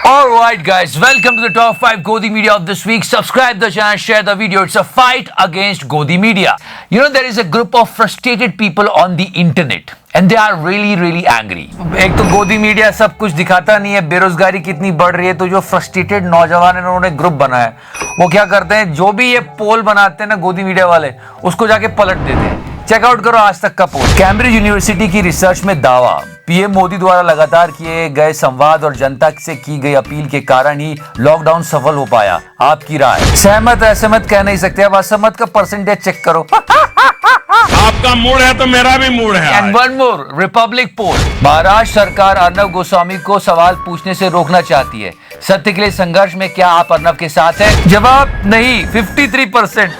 Alright guys, welcome to the top 5 Godi Media of this week. Subscribe the channel, share the video. It's a fight against Godi Media. You know, there is a group of frustrated people on the internet and they are really angry. एक तो गोदी media सब कुछ दिखाता नहीं है, बेरोजगारी कितनी बढ़ रही है, तो जो फ्रस्ट्रेटेड नौजवान है उन्होंने ग्रुप बनाया है, वो क्या करते हैं, जो भी ये पोल बनाते हैं ना गोदी मीडिया वाले, उसको जाके पलट देते हैं। चेकआउट करो आज तक का पोल। कैम्ब्रिज यूनिवर्सिटी की रिसर्च में दावा, पीएम मोदी द्वारा लगातार किए गए संवाद और जनता से की गई अपील के कारण ही लॉकडाउन सफल हो पाया। आपकी राय? सहमत असहमत कह नहीं सकते, अब असहमत का परसेंटेज चेक करो। आपका मूड है तो मेरा भी मूड है। एंड वन मोर, रिपब्लिक पोल, महाराष्ट्र सरकार अर्नब गोस्वामी को सवाल पूछने से रोकना चाहती है। सत्य के लिए संघर्ष में क्या आप अर्नब के साथ हैं? जवाब नहीं, 53%।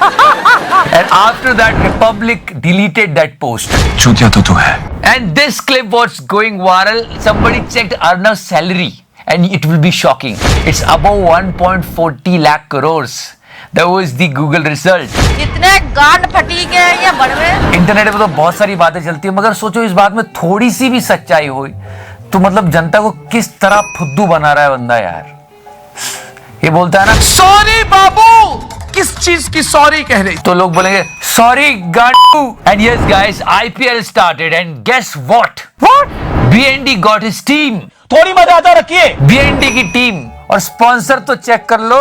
And after that, Republic deleted that post. चूतिया तो तू है। And this clip was going viral. Somebody checked Arnav's salary, and it will be shocking. It's above 1.40 lakh crores. That was the Google result. इतने गांड fatigue है ये बड़वे। Internet पे तो बहुत सारी बातें चलती है, मगर सोचो इस बात में थोड़ी सी भी सच्चाई हो तो मतलब जनता को किस तरह फुद्दू बना रहा है बंदा यार। ये बोलता है ना, सॉरी बाबू, किस चीज की सॉरी कह रही? तो लोग बोलेंगे सॉरी गांडू। And yes guys, IPL started and guess what? BND got his team. थोड़ी मर्यादा रखिए। बीएनडी की टीम और स्पॉन्सर तो चेक कर लो।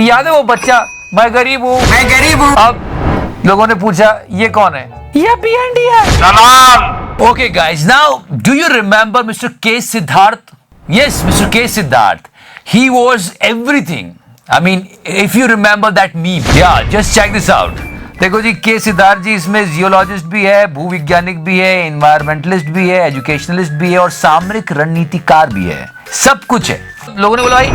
याद है वो बच्चा, मैं गरीब हूँ। अब लोगों ने पूछा ये कौन है? ये बीएनडी है। सलाम। Okay guys, now do you remember mister के सिद्धार्थ? यस, मिस्टर के Siddharth, he was everything. I mean, if you remember that meme, yeah, just check this out. देखो जी, के सिद्धार्थ जी इसमें जियोलॉजिस्ट भी है, भूविज्ञानिक भी है, एनवायरमेंटलिस्ट भी है, एजुकेशनलिस्ट भी है और सामरिक रणनीतिकार भी है, सब कुछ है। लोगों ने बोला भाई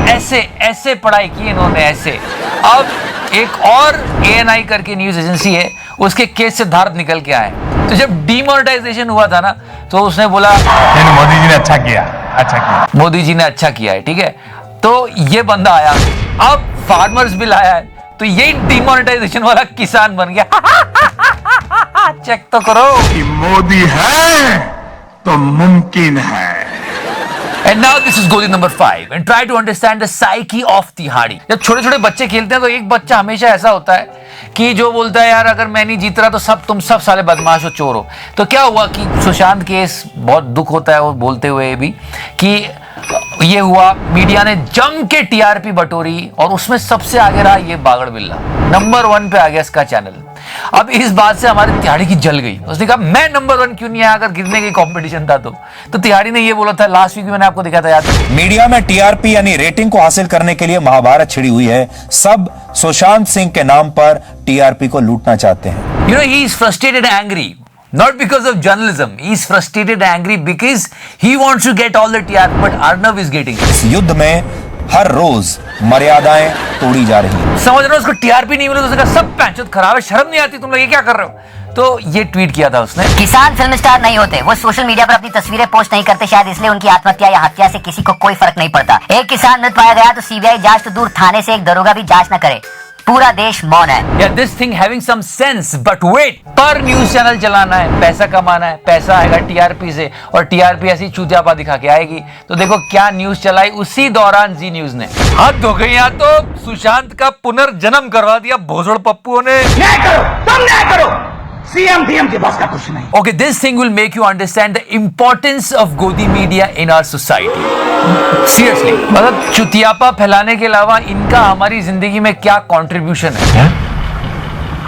ऐसे पढ़ाई की इन्होंने ऐसे। अब एक और एएनआई करके न्यूज एजेंसी है, उसके के सिद्धार्थ निकल के आए। तो जब डीमोनेटाइजेशन हुआ था ना, तो उसने बोला मोदी जी ने अच्छा किया। मोदी जी ने अच्छा किया है, ठीक है। तो ये बंदा आया, अब फार्मर्स बिल आया है, तो ये डिमोनेटाइजेशन वाला किसान बन गया। चेक तो करो कि मोदी है तो मुमकिन है। And now this is Godi number 5 and try to understand the psyche of तिहाड़ी। जब छोटे छोटे बच्चे खेलते हैं तो एक बच्चा हमेशा ऐसा होता है कि जो बोलता है यार अगर मैं नहीं जीत रहा तो तुम सब साले बदमाश हो, चोर हो। तो क्या हुआ कि सुशांत केस, बहुत दुख होता है वो बोलते हुए भी कि ये हुआ, मीडिया ने जम के टीआरपी बटोरी और उसमें सबसे आगे रहा ये बागड़ बिल्ला, नंबर 1 पे आ गया इसका चैनल। अब इस बात से हमारी तिहाड़ी की जल गई। उसने कहा मैं नंबर 1 क्यों नहीं आया अगर गिरने की कंपटीशन था तो तिहाड़ी ने ये बोला था, लास्ट वीक मैंने आपको दिखा था याद? मीडिया में टीआरपी यानी रेटिंग को हासिल करने के लिए महाभारत छिड़ी हुई है। सब सुशांत सिंह के नाम पर टीआरपी को लूटना चाहते हैं। You know, he is frustrated and angry. Not because of journalism. He is frustrated and angry because he wants to get all the TRP, but Arnav is getting it. इस युद्ध में हर रोज मर्यादाएं तोड़ी जा रही हैं। समझ रहे हो, उसको टीआरपी नहीं मिले तो उसका सब पैंचोद खराब है, शर्म नहीं आती तुम लोग ये क्या कर रहे हो? तो ये ट्वीट किया था उसने। किसान फिल्म स्टार नहीं होते, वो सोशल मीडिया पर अपनी तस्वीरें पोस्ट नहीं करते, शायद इसलिए उनकी आत्महत्या या हत्या से किसी को कोई फर्क नहीं पड़ता। एक किसान मृत पाया गया तो सीबीआई जांच तो दूर, थाने से एक दरोगा भी जांच न करे, पूरा देश मौन है। Yeah, this thing having some sense, but wait, पर न्यूज चैनल चलाना है, पैसा कमाना है, पैसा आएगा टीआरपी से और टीआरपी ऐसी चूतियापा दिखा के आएगी। तो देखो क्या न्यूज चलाई उसी दौरान जी न्यूज ने। हद हो गई, यहाँ तो सुशांत का पुनर्जन्म करवा दिया भोसड़ पप्पुओं ने। न्याय करो, तुम न्याय करो। सीएम डीएम के पास का कुछ नहीं। Okay, this thing will make you understand the importance of Godi media in our society. Seriously, मतलब चुतियापा फैलाने के अलावा इनका हमारी जिंदगी में क्या कंट्रीब्यूशन है?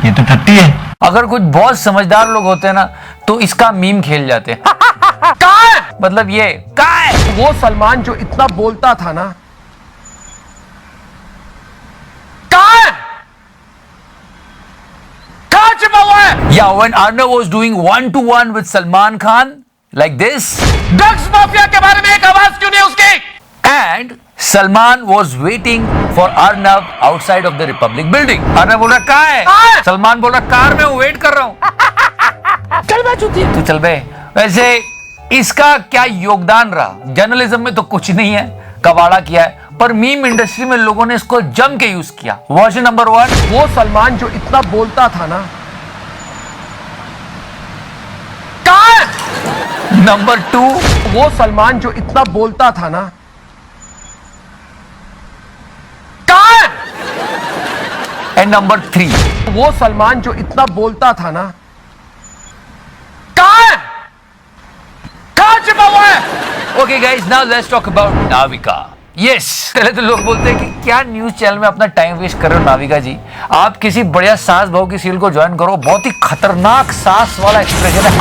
ये तो टट्टी है। अगर कुछ बहुत समझदार लोग होते हैं ना तो इसका मीम खेल जाते हैं। कहाँ है? मतलब ये कहाँ है? वो सलमान जो इतना बोलता था ना, कहाँ है? कहाँ छिपा हुआ है? Yeah, when Arnav was doing 1-to-1 with Salman Khan like this, drugs mafia के बारे में एक आवाज क्यों नहीं उसकी? and Salman was waiting for Arnav outside of the Republic building. Arnav बोल रहा कहाँ है? सलमान बोल रहा कार में वेट कर रहा हूँ। चल बे चुती। तू चल बे। वैसे इसका क्या योगदान रहा? जर्नलिज्म में तो कुछ नहीं है, कबाड़ा किया है, पर मीम इंडस्ट्री में लोगों ने इसको जम के यूज किया। वर्जन नंबर 1, वो सलमान जो इतना बोलता था ना, कहाँ है? नंबर 2, वो सलमान जो इतना बोलता था ना, कहाँ है? एंड नंबर 3, वो सलमान जो इतना बोलता था ना, कहाँ है? कहाँ छिपा हुआ है? Okay guys, now let's talk about Navika. Yes, पहले तो लोग बोलते हैं कि क्या न्यूज चैनल में अपना टाइम वेस्ट कर रहे हो नाविका जी, आप किसी बढ़िया सास बहू की सीरियल को ज्वाइन करो, बहुत ही खतरनाक सास वाला एक्सप्रेशन है।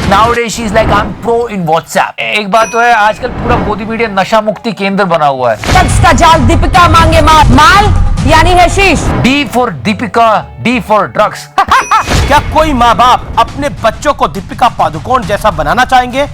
Nowadays she is like I'm pro in WhatsApp। एक बात तो है, आजकल पूरा गोदी मीडिया नशा मुक्ति केंद्र बना हुआ है। ड्रग्स का जाल दीपिका मांगे माल यानी हैशीश। D for Deepika, D for drugs. क्या कोई माँ बाप अपने बच्चों को दीपिका पादुकोण जैसा बनाना चाहेंगे?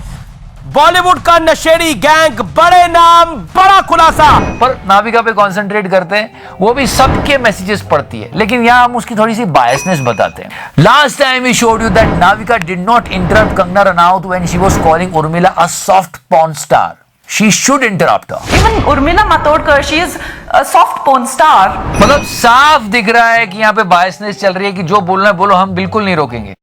बॉलीवुड का नशेड़ी गैंग, बड़े नाम, बड़ा खुलासा। पर नाविका पे कंसंट्रेट करते हैं, वो भी सबके मैसेजेस पढ़ती है, लेकिन यहाँ हम उसकी थोड़ी सी बायसनेस बताते हैं। Last time we showed you that Navika did not interrupt Kangana Ranaut when she was calling Urmila a soft porn star. She should interrupt her। Even Urmila Matodkar, she is a soft porn star। मतलब साफ दिख रहा है कि यहाँ पे बायसनेस चल रही है कि जो बोलना है बोलो, हम बिल्कुल नहीं रोकेंगे।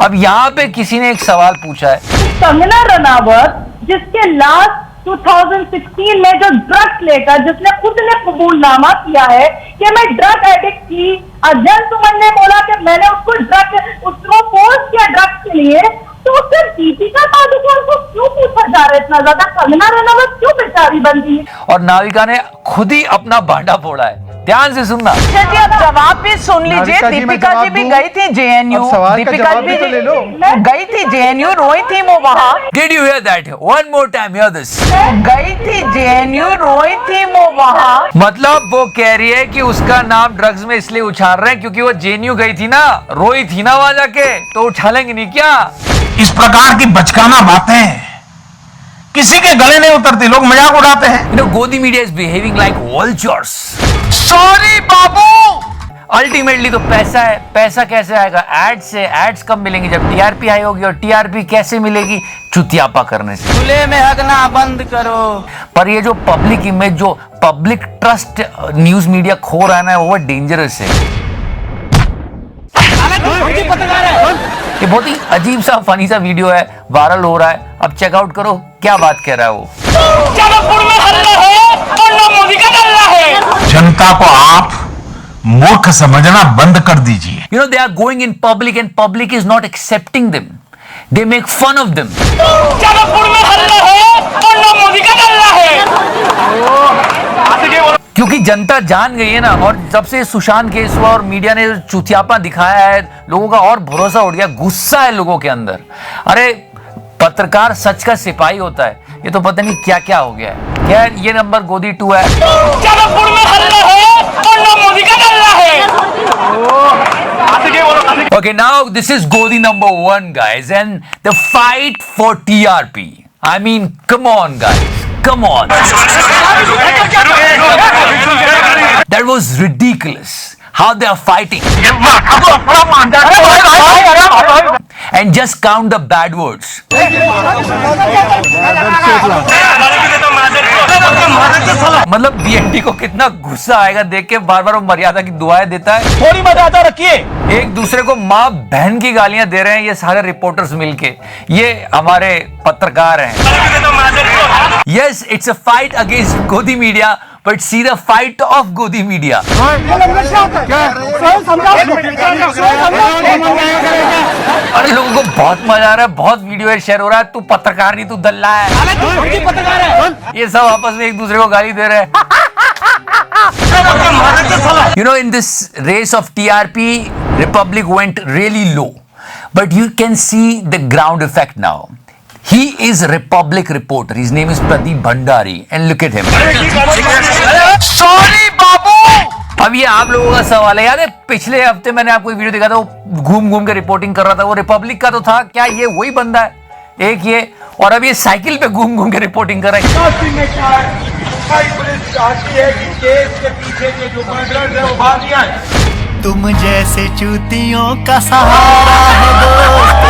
अब यहाँ पे किसी ने एक सवाल पूछा है, कंगना रनावत जिसके लास्ट 2016 में जो ड्रग्स लेकर जिसने खुद ने कबूलनामा किया है कि मैं ड्रग एडिक्ट थी, अजय सुमन ने बोला कि मैंने उसको पोस्ट किया ड्रग्स के लिए, तो फिर दीपिका पादुकोण को क्यों पूछा जा रहा है इतना ज्यादा? कंगना रनावत क्यों बेचारी बन गई? और नाविका ने खुद ही अपना भांडा फोड़ा है। ध्यान से सुनना। जी, अब जवाब भी सुन लीजिए। दीपिका जी भी गई थी JNU, दीपिका भी गई थी JNU, रोई थी वो वहाँ। Did you hear that? One more time, hear this। गई थी JNU, रोई थी वो वहाँ। मतलब वो कह रही है कि उसका नाम ड्रग्स में इसलिए उछाल रहे हैं क्योंकि वो JNU गई थी ना, रोई थी ना वहां जाके, तो उछालेंगे नहीं क्या? इस प्रकार की बचकाना बातें किसी के गले नहीं उतरती, लोग मजाक उड़ाते हैं। You know, Godi media is behaving like vultures। Sorry Babu. Ultimately तो पैसा है, पैसा कैसे आएगा? एड्स से। एड्स कब मिलेंगे? जब TRP हाई होगी। और TRP कैसे मिलेगी? चुतियापा करने से। खुले में हगना बंद करो। पर ये जो पब्लिक इमेज, जो पब्लिक ट्रस्ट न्यूज मीडिया खो रहा है ना, वो डेंजरस है। ये बहुत ही अजीब सा फनी सा वीडियो है, वायरल हो रहा है। अब चेकआउट करो क्या बात कह रहा है वो। जनता को आप मूर्ख समझना बंद कर दीजिए। You know, they are going in public and public is not accepting them. They make fun of them। क्योंकि जनता जान गई है ना, और जब से सुशांत केस हुआ और मीडिया ने चुतियापा दिखाया है, लोगों का और भरोसा उठ गया, गुस्सा है लोगों के अंदर। अरे पत्रकार सच का सिपाही होता है, ये तो पता नहीं क्या क्या हो गया है। खैर, ये नंबर गोदी 2 है। Okay, now this is Godi number 1, guys, and the fight for TRP. I mean, come on, guys, come on. That was ridiculous. How they are fighting. And just count the bad words. मतलब BNT को कितना गुस्सा आएगा देख के, बार बार वो मर्यादा की दुआएं देता है। थोड़ी मर्यादा रखिए। एक दूसरे को माँ बहन की गालियां दे रहे हैं ये सारे रिपोर्टर्स मिलके। ये हमारे पत्रकार हैं। Yes, it's a fight against Godi media, but see the fight of Godi media. अरे लोगों को बहुत मजा आ रहा है, बहुत वीडियो शेयर हो रहा है। तू पत्रकार नहीं, तू दल्ला है। ये सब आपस में एक दूसरे को गाली दे रहे हैं। You know, in this race of TRP, Republic went really low, but you can see the ground effect now. He is a Republic reporter. His name is Pradeep Bhandari, and look at him. Sorry बाबू। अब ये आप लोगों का सवाल है, याद है पिछले हफ्ते मैंने आपको एक वीडियो दिखा था, वो घूम घूम के रिपोर्टिंग कर रहा था, वो रिपब्लिक का तो था। क्या ये वही बंदा है? एक ये, और अब ये साइकिल पे घूम घूम के रिपोर्टिंग कर रहा है। तुम जैसे चूतियों का सहारा है दोस्त।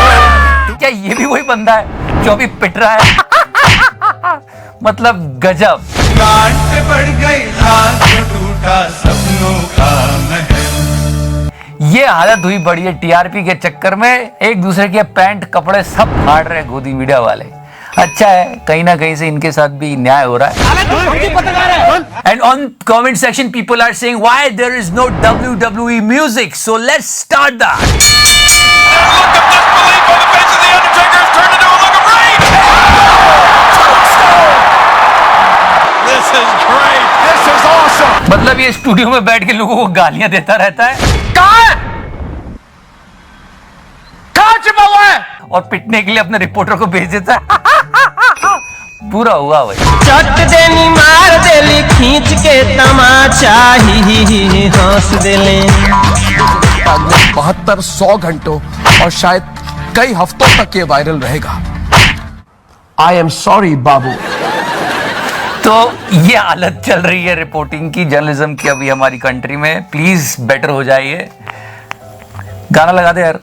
क्या ये भी वही बंदा है जो अभी पिट रहा है? मतलब गजब। बढ़ गई, टूटा सपनों का महल। ये हालत हुई पड़ी है टीआरपी के चक्कर में, एक दूसरे के पैंट कपड़े सब फाड़ रहे हैं गोदी मीडिया वाले। अच्छा है, कहीं ना कहीं से इनके साथ भी न्याय हो रहा है। And on comment section people are saying why there is no WWE music, so let's start that. मतलब ये स्टूडियो में बैठ के लोगों को गालियां देता रहता है। कहां छिपा हुआ है, और पिटने के लिए अपने रिपोर्टर को भेज देता है। पूरा हुआ भाई। चट देनी मार देली खींच के तमाचा ही हंस देले। 72-100 घंटों और शायद कई हफ्तों तक ये वायरल रहेगा। आई एम सॉरी बाबू। तो ये हालत चल रही है रिपोर्टिंग की, जर्नलिज्म की अभी हमारी कंट्री में। प्लीज बेटर हो जाइए। गाना लगा दे यार।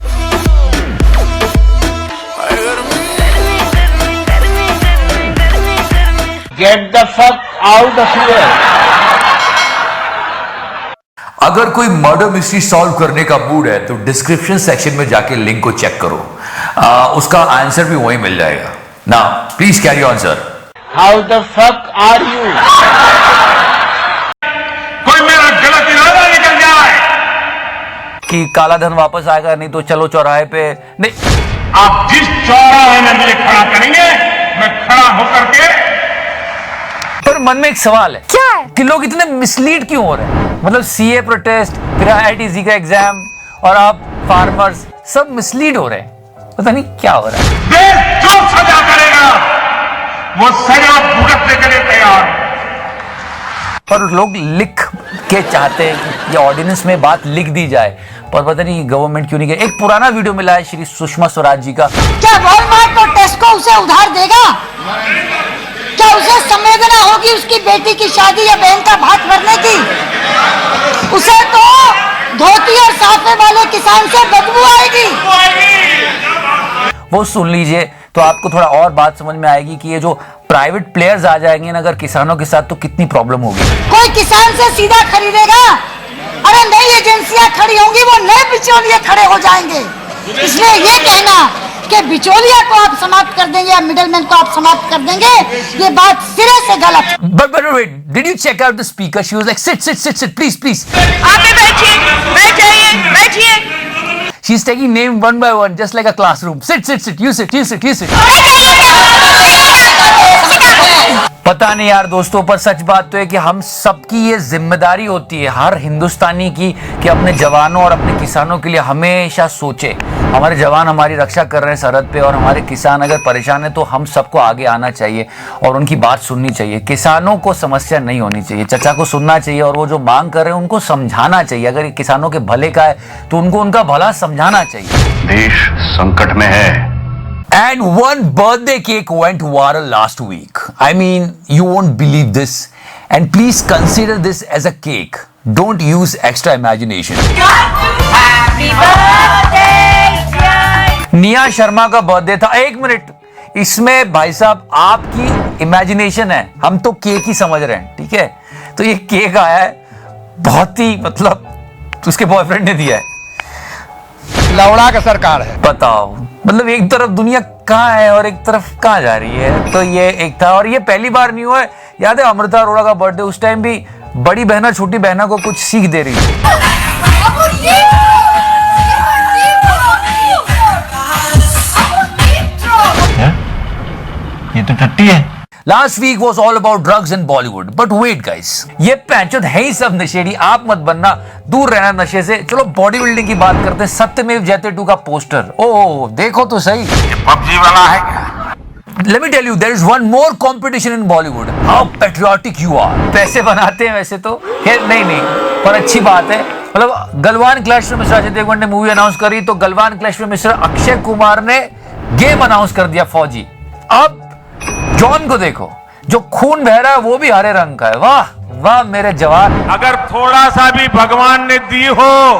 Get the fuck out of here. अगर कोई मर्डर मिस्ट्री सॉल्व करने का मूड है तो डिस्क्रिप्शन सेक्शन में जाके लिंक को चेक करो, उसका आंसर भी वहीं मिल जाएगा ना। Please carry on sir. How the fuck are you? कोई मेरा गलत इरादा निकल जाए कि काला धन वापस आएगा, नहीं तो चलो चौराहे पे। नहीं, आप जिस चौराहे में मुझे खड़ा करेंगे मैं खड़ा होकर के। पर मन में एक सवाल है, क्या है कि लोग इतने मिसलीड क्यों हो रहे हैं? मतलब सीए प्रोटेस्ट, फिर IITC का एग्जाम, और आप फार्मर्स सब मिसलीड हो रहे हैं। पता नहीं क्या हो रहा है। देश जो सजा करेगा वो सजा भुगतने के लिए तैयार। पर लोग लिख के चाहते हैं कि ये ऑर्डिनेंस में बात लिख दी जाए, पर पता नहीं गवर्नमेंट क्यों नहीं करे। एक पुराना वीडियो मिला है श्री सुषमा स्वराज जी का। क्या वॉलमार्ट और टेस्को उसे उधार देगा? क्या उसे संवेदना होगी उसकी बेटी की शादी या बहन का भात भरने की? उसे तो धोती और साफे वाले किसान से बदबू आएगी। वो सुन लीजिए तो आपको थोड़ा और बात समझ में आएगी कि ये जो प्राइवेट प्लेयर्स आ जाएंगे ना अगर किसानों के साथ, तो कितनी प्रॉब्लम होगी। कोई किसान से सीधा खरीदेगा? अरे नई एजेंसियां खड़ी होंगी, वो नए बिचौलिए खड़े हो जाएंगे। इसलिए ये कहना कि बिचौलिया को आप समाप्त कर देंगे या मिडलमैन को आप समाप्त कर देंगे, ये बात सिरे से गलत। But wait, did you check out the speaker? She was like, sit, please. आप भी बैठिए। She's taking name one by one, just like a classroom. Sit. You sit. पता नहीं यार दोस्तों, पर सच बात तो है कि हम सबकी ये जिम्मेदारी होती है, हर हिंदुस्तानी की, कि अपने जवानों और अपने किसानों के लिए हमेशा सोचे। हमारे जवान हमारी रक्षा कर रहे हैं सरहद पे, और हमारे किसान अगर परेशान है तो हम सबको आगे आना चाहिए और उनकी बात सुननी चाहिए। किसानों को समस्या नहीं होनी चाहिए, चचा को सुनना चाहिए, और वो जो मांग कर रहे हैं उनको समझाना चाहिए। अगर ये किसानों के भले का है तो उनको उनका भला समझाना चाहिए। देश संकट में है। And one birthday cake went viral last week. I mean, you won't believe this. And please consider this as a cake. Don't use extra imagination. Happy birthday! Nia Sharma का बर्थडे था। 1 मिनट, इसमें भाई साहब आपकी इमेजिनेशन है, हम तो केक ही समझ रहे हैं, ठीक है? तो ये केक आया है, बहुत ही मतलब उसके बॉयफ्रेंड ने दिया है। लौड़ा का सरकार है। बताओ, मतलब एक तरफ दुनिया कहाँ है और एक तरफ कहाँ जा रही है। तो ये एक था, और ये पहली बार नहीं हुआ है। याद है अमृता अरोड़ा का बर्थडे, उस टाइम भी बड़ी बहना छोटी बहना को कुछ सीख दे रही थी। ये तो टट्टी है। Last week was all about drugs in Bollywood. But wait guys, ये पैंचोद है ही सब नशेड़ी, आप मत बनना, दूर रहना नशे से। चलो बॉडी बिल्डिंग की बात करते हैं। सत्यमेव जयते 2 का पोस्टर, ओ देखो तो सही, पबजी वाला है क्या? Let me tell you, there is one more competition in Bollywood. How patriotic you are. पैसे बनाते हैं वैसे तो, नहीं, पर अच्छी बात है। मतलब गलवान क्लैश में मिश्रा अजय देवगन ने मूवी अनाउंस करी, तो गलवान क्लैश में मिश्रा अक्षय कुमार ने गेम अनाउंस कर दिया, फौजी। अब जॉन को देखो, जो खून बह रहा है वो भी हरे रंग का है। वाह वाह मेरे जवान। अगर थोड़ा सा भी भगवान ने दी हो